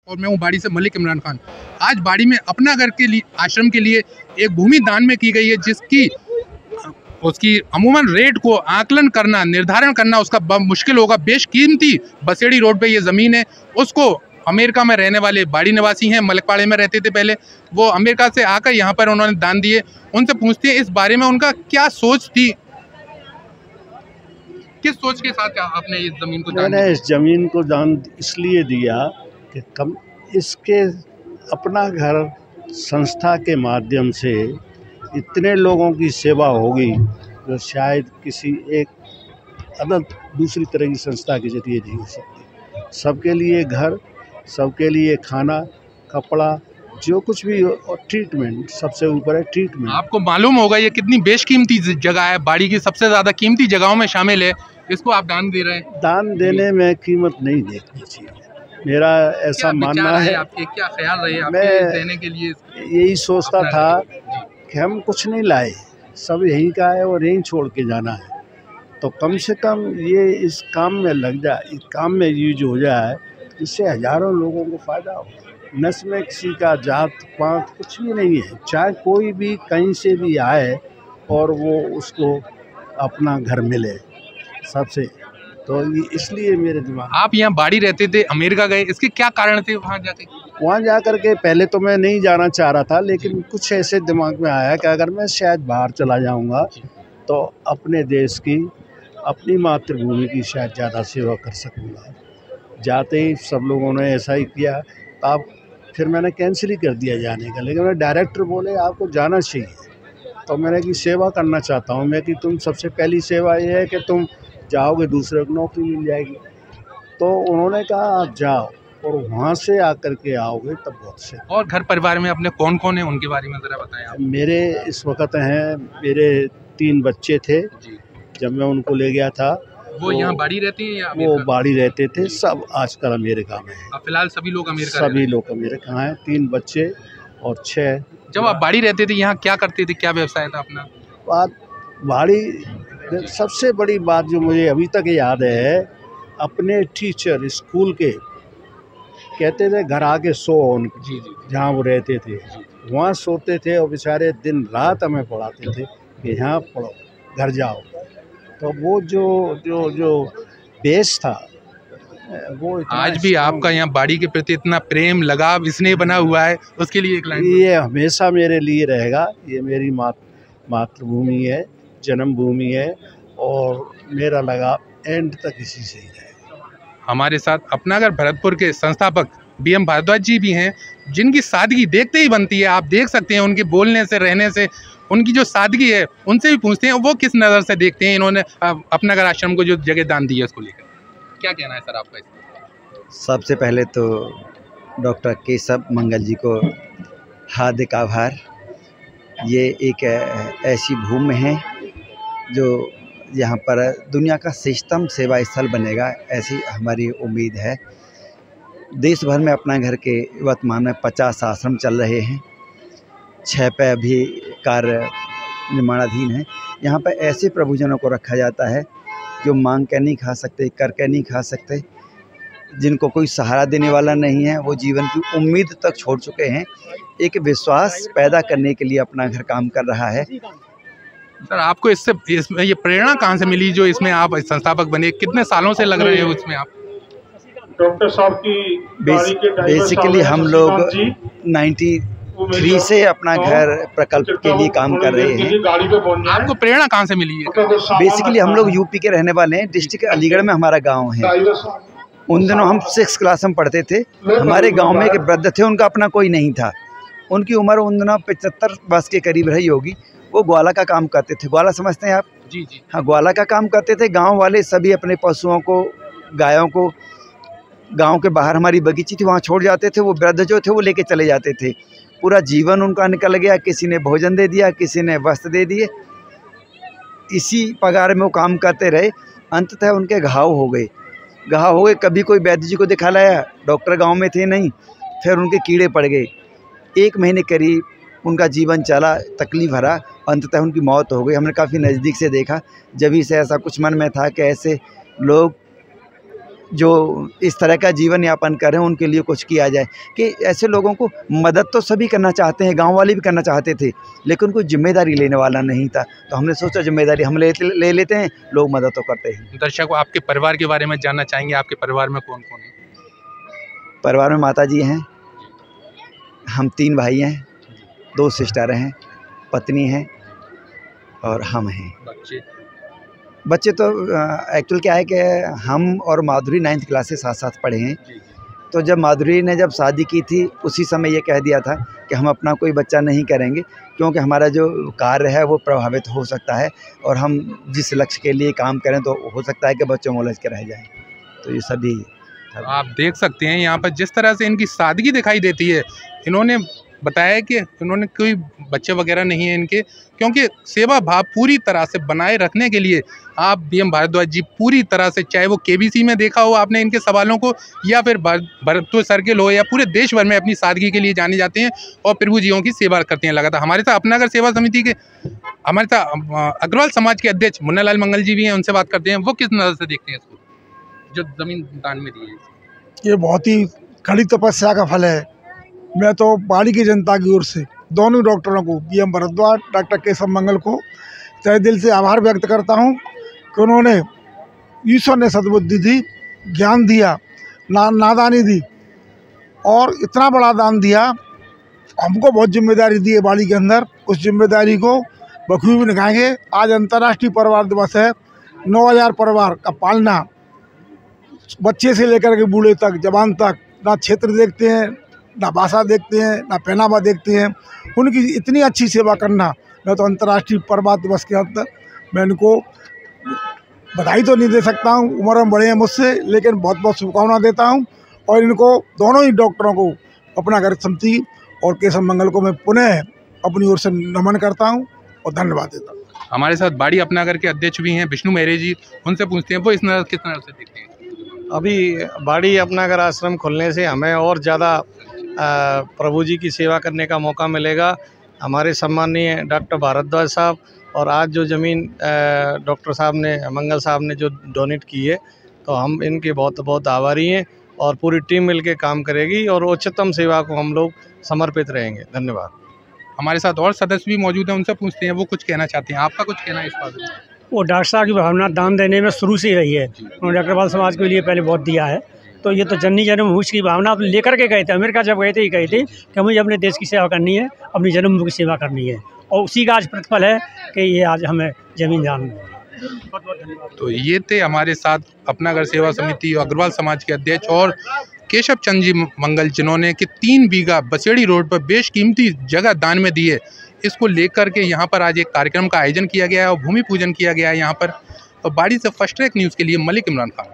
और मैं हूँ बाड़ी से मलिक इमरान खान। आज बाड़ी में अपना घर के लिए आश्रम के लिए एक भूमि दान में की गई है, जिसकी उसकी अमूमन रेट को आकलन करना, निर्धारण करना उसका मुश्किल होगा। बेशकीमती बसेड़ी रोड पे ये ज़मीन है, उसको अमेरिका में रहने वाले बाड़ी निवासी हैं, मलिकपाड़े में रहते थे पहले, वो अमेरिका से आकर यहाँ पर उन्होंने दान दिए। उनसे पूछते हैं इस बारे में उनका क्या सोच थी, किस सोच के साथ आपने इस ज़मीन को दान दिया? मैंने इस ज़मीन को दान इसलिए दिया कि कम इसके अपना घर संस्था के माध्यम से इतने लोगों की सेवा होगी जो शायद किसी एक अदर दूसरी तरह की संस्था के जरिए नहीं हो सकती। सबके लिए घर, सबके लिए खाना, कपड़ा, जो कुछ भी, और ट्रीटमेंट सबसे ऊपर है ट्रीटमेंट। आपको मालूम होगा ये कितनी बेशकीमती जगह है, बाड़ी की सबसे ज़्यादा कीमती जगहों में शामिल है, इसको आप दान दे रहे हैं। दान देने में कीमत नहीं देखनी चाहिए, मेरा ऐसा मानना है। आपके क्या ख्याल रहे आपके मैं देने के लिए? यही सोचता था कि हम कुछ नहीं लाए, सब यहीं का है और यहीं छोड़ के जाना है, तो कम से कम ये इस काम में लग जाए, इस काम में यूज हो जाए, इससे हज़ारों लोगों को फ़ायदा हो। नस्ल में किसी का जात पात कुछ भी नहीं है, चाहे कोई भी कहीं से भी आए और वो उसको अपना घर मिले सबसे, तो ये इसलिए मेरे दिमाग। आप यहाँ बाड़ी रहते थे, अमेरिका गए, इसके क्या कारण थे वहाँ जाके? वहाँ जा कर के पहले तो मैं नहीं जाना चाह रहा था, लेकिन कुछ ऐसे दिमाग में आया कि अगर मैं शायद बाहर चला जाऊँगा तो अपने देश की, अपनी मातृभूमि की शायद ज़्यादा सेवा कर सकूँगा। जाते ही सब लोगों ने ऐसा ही किया, तब फिर मैंने कैंसिल ही कर दिया जाने का, लेकिन मैं डायरेक्टर बोले आपको जाना चाहिए, तो मैंने कि सेवा करना चाहता हूँ मैं, कि तुम सबसे पहली सेवा ये है कि तुम जाओगे, दूसरे को नौकरी मिल जाएगी। तो उन्होंने कहा आप जाओ और वहाँ से आकर के आओगे तब बहुत से। और घर परिवार में अपने कौन कौन है उनके बारे में ज़रा बताएं आप। मेरे इस वक्त हैं, मेरे 3 बच्चे थे जी। जब मैं उनको ले गया था। वो यहाँ बाड़ी रहते हैं या वो बाड़ी रहते थे, सब आजकल अमेरिका में हैं। फिलहाल सभी लोग अमेरिका? सभी लोग अमेरिका हैं, 3 बच्चे और 6। जब आप बाड़ी रहते थे यहाँ क्या करते थे, क्या व्यवसाय था अपना? बाड़ी सबसे बड़ी बात जो मुझे अभी तक याद है, अपने टीचर स्कूल के कहते थे घर आके सो, उनके जी जी जहाँ वो रहते थे वहाँ सोते थे, और बेचारे दिन रात हमें पढ़ाते थे कि यहाँ पढ़ो, घर जाओ। तो वो जो जो जो बेस था वो आज भी आपका यहाँ बाड़ी के प्रति इतना प्रेम, लगाव, स्नेह बना हुआ है, उसके लिए एक लाइन। ये हमेशा मेरे लिए रहेगा। ये मेरी मातृभूमि है, जन्मभूमि है, और मेरा लगाव एंड तक इसी से ही रहेगा। हमारे साथ अपना घर भरतपुर के संस्थापक BM भारद्वाज जी भी हैं, जिनकी सादगी देखते ही बनती है। आप देख सकते हैं उनके बोलने से, रहने से, उनकी जो सादगी है, उनसे भी पूछते हैं वो किस नज़र से देखते हैं इन्होंने अपना घर आश्रम को जो जगह दान दी है उसको लेकर। क्या कहना है सर आपका इसमें? सबसे पहले तो डॉक्टर केशव मंगल जी को हार्दिक आभार। ये एक ऐसी भूमि है जो यहाँ पर दुनिया का श्रेष्ठतम सेवा स्थल बनेगा, ऐसी हमारी उम्मीद है। देश भर में अपना घर के वर्तमान में 50 आश्रम चल रहे हैं, 6 पे अभी कार्य निर्माणाधीन है। यहाँ पर ऐसे प्रभुजनों को रखा जाता है जो मांग के नहीं खा सकते, कर के नहीं खा सकते, जिनको कोई सहारा देने वाला नहीं है, वो जीवन की उम्मीद तक छोड़ चुके हैं। एक विश्वास पैदा करने के लिए अपना घर काम कर रहा है। सर आपको इसमें ये प्रेरणा कहाँ से मिली जो इसमें आप संस्थापक बने? कितने सालों से लग रहे हैं उसमें आप? डॉक्टर साहब की बेसिकली हम लोग 93 से अपना घर प्रकल्प के लिए काम कर रहे हैं। आपको प्रेरणा कहाँ से मिली है? बेसिकली हम लोग यूपी के रहने वाले हैं, डिस्ट्रिक्ट अलीगढ़ में हमारा गांव है। उन दिनों हम 6 क्लास में पढ़ते थे। हमारे गांव में एक वृद्ध थे, उनका अपना कोई नहीं था। उनकी उम्र उन दिनों 75 वर्ष के करीब रही होगी। वो ग्वाला का काम करते थे। ग्वाला समझते हैं आप? जी जी। हाँ, ग्वाला का काम करते थे। गांव वाले सभी अपने पशुओं को, गायों को गांव के बाहर हमारी बगीची थी, वहाँ छोड़ जाते थे। वो वृद्ध जो थे वो लेके चले जाते थे। पूरा जीवन उनका निकल गया। किसी ने भोजन दे दिया, किसी ने वस्त्र दे दिए, इसी पगार में वो काम करते रहे। अंततः उनके घाव हो गए। कभी कोई वैद्य जी को दिखा लाया, डॉक्टर गांव में थे नहीं, फिर उनके कीड़े पड़ गए। 1 महीने करीब उनका जीवन चला, तकलीफ भरा, अंततः उनकी मौत हो गई। हमने काफ़ी नज़दीक से देखा। जब ही से ऐसा कुछ मन में था कि ऐसे लोग जो इस तरह का जीवन यापन कर रहे हैं उनके लिए कुछ किया जाए। कि ऐसे लोगों को मदद तो सभी करना चाहते हैं, गांव वाले भी करना चाहते थे, लेकिन कोई जिम्मेदारी लेने वाला नहीं था। तो हमने सोचा जिम्मेदारी हम ले लेते हैं, लोग मदद तो करते हैं। दर्शकों, आपके परिवार के बारे में जानना चाहेंगे, आपके परिवार में कौन कौन है? परिवार में माता जी हैं, हम 3 भाई हैं, 2 सिस्टर हैं, पत्नी हैं और हम हैं। बच्चे तो एक्चुअल क्या है कि हम और माधुरी 9th क्लास से साथ साथ पढ़े हैं। तो जब माधुरी ने जब शादी की थी उसी समय ये कह दिया था कि हम अपना कोई बच्चा नहीं करेंगे, क्योंकि हमारा जो कार्य है वो प्रभावित हो सकता है और हम जिस लक्ष्य के लिए काम करें तो हो सकता है कि बच्चों में उलझ के रह जाएं। तो ये सभी आप देख सकते हैं यहाँ पर जिस तरह से इनकी सादगी दिखाई देती है। इन्होंने बताया कि इन्होंने कोई बच्चे वगैरह नहीं है इनके, क्योंकि सेवा भाव पूरी तरह से बनाए रखने के लिए आप BM भारद्वाज जी पूरी तरह से, चाहे वो KBC में देखा हो आपने इनके सवालों को, या फिर भरतपुर सर्किल हो, या पूरे देश भर में अपनी सादगी के लिए जाने जाते हैं और प्रभु जीवों की सेवा करते हैं लगातार। हमारे साथ अपनागर सेवा समिति के हमारे साथ अग्रवाल समाज के अध्यक्ष मुन्नालाल मंगल जी भी हैं, उनसे बात करते हैं वो किस नज़र से देखते हैं इसको, जो ज़मीन दान में दी है। ये बहुत ही कड़ी तपस्या का फल है। मैं तो बाड़ी की जनता की ओर से दोनों डॉक्टरों को, BM भारद्वाज, डॉक्टर केशव मंगल को तहे दिल से आभार व्यक्त करता हूं कि उन्होंने, ईश्वर ने सद्बुद्धि दी, ज्ञान दिया, नादानी दी और इतना बड़ा दान दिया। हमको बहुत जिम्मेदारी दी है बाड़ी के अंदर, उस जिम्मेदारी को बखूबी निभाएंगे। आज अंतर्राष्ट्रीय परिवार दिवस है। 9000 परिवार का पालना, बच्चे से लेकर के बूढ़े तक, जवान तक, ना क्षेत्र देखते हैं, ना भाषा देखते हैं, ना पहनावा देखते हैं, उनकी इतनी अच्छी सेवा करना। मैं तो अंतर्राष्ट्रीय परिवार दिवस के अंदर मैं इनको बधाई तो नहीं दे सकता हूँ, उम्र में बड़े हैं मुझसे, लेकिन बहुत बहुत शुभकामना देता हूँ। और इनको दोनों ही डॉक्टरों को, अपनागर समिति और केशव मंगल को मैं पुनः अपनी ओर से नमन करता हूँ और धन्यवाद देता हूँ। हमारे साथ बाड़ी अपनागर के अध्यक्ष भी हैं विष्णु मेहरे जी, उनसे पूछते हैं वो इस नज़र किस नज़र से देखते हैं। अभी बाड़ी अपनागर आश्रम खुलने से हमें और ज़्यादा प्रभु जी की सेवा करने का मौका मिलेगा। हमारे सम्मानीय डॉक्टर भारद्वाज साहब और आज जो ज़मीन डॉक्टर साहब ने, मंगल साहब ने जो डोनेट की है, तो हम इनके बहुत बहुत आभारी हैं और पूरी टीम मिलके काम करेगी और उच्चतम सेवा को हम लोग समर्पित रहेंगे। धन्यवाद। हमारे साथ और सदस्य भी मौजूद हैं, उनसे पूछते हैं वो कुछ कहना चाहते हैं। आपका कुछ कहना है इस बारे में? वो डॉक्टर साहब की भावना दान देने में शुरू से ही रही है। उन्होंने अग्रवाल समाज के लिए पहले बहुत दिया है। तो ये तो जननी जन्मभूमि की भावना लेकर के गए थे। अमेरिका जब गए थे ही गए थे कि मुझे अपने देश की सेवा करनी है, अपनी जन्मभूमि की सेवा करनी है, और उसी का आज प्रतिफल है कि ये आज हमें जमीन दान। बहुत बहुत धन्यवाद। तो ये थे हमारे साथ अपनागर सेवा समिति और अग्रवाल समाज के अध्यक्ष और केशव चंद जी मंगल, जिन्होंने कि 3 बीघा बसेड़ी रोड पर बेशकीमती जगह दान में दी है। इसको लेकर के यहाँ पर आज एक कार्यक्रम का आयोजन किया गया है और भूमि पूजन किया गया है यहाँ पर। और बाड़ी से फर्स्ट ट्रैक न्यूज़ के लिए मलिक इमरान खान।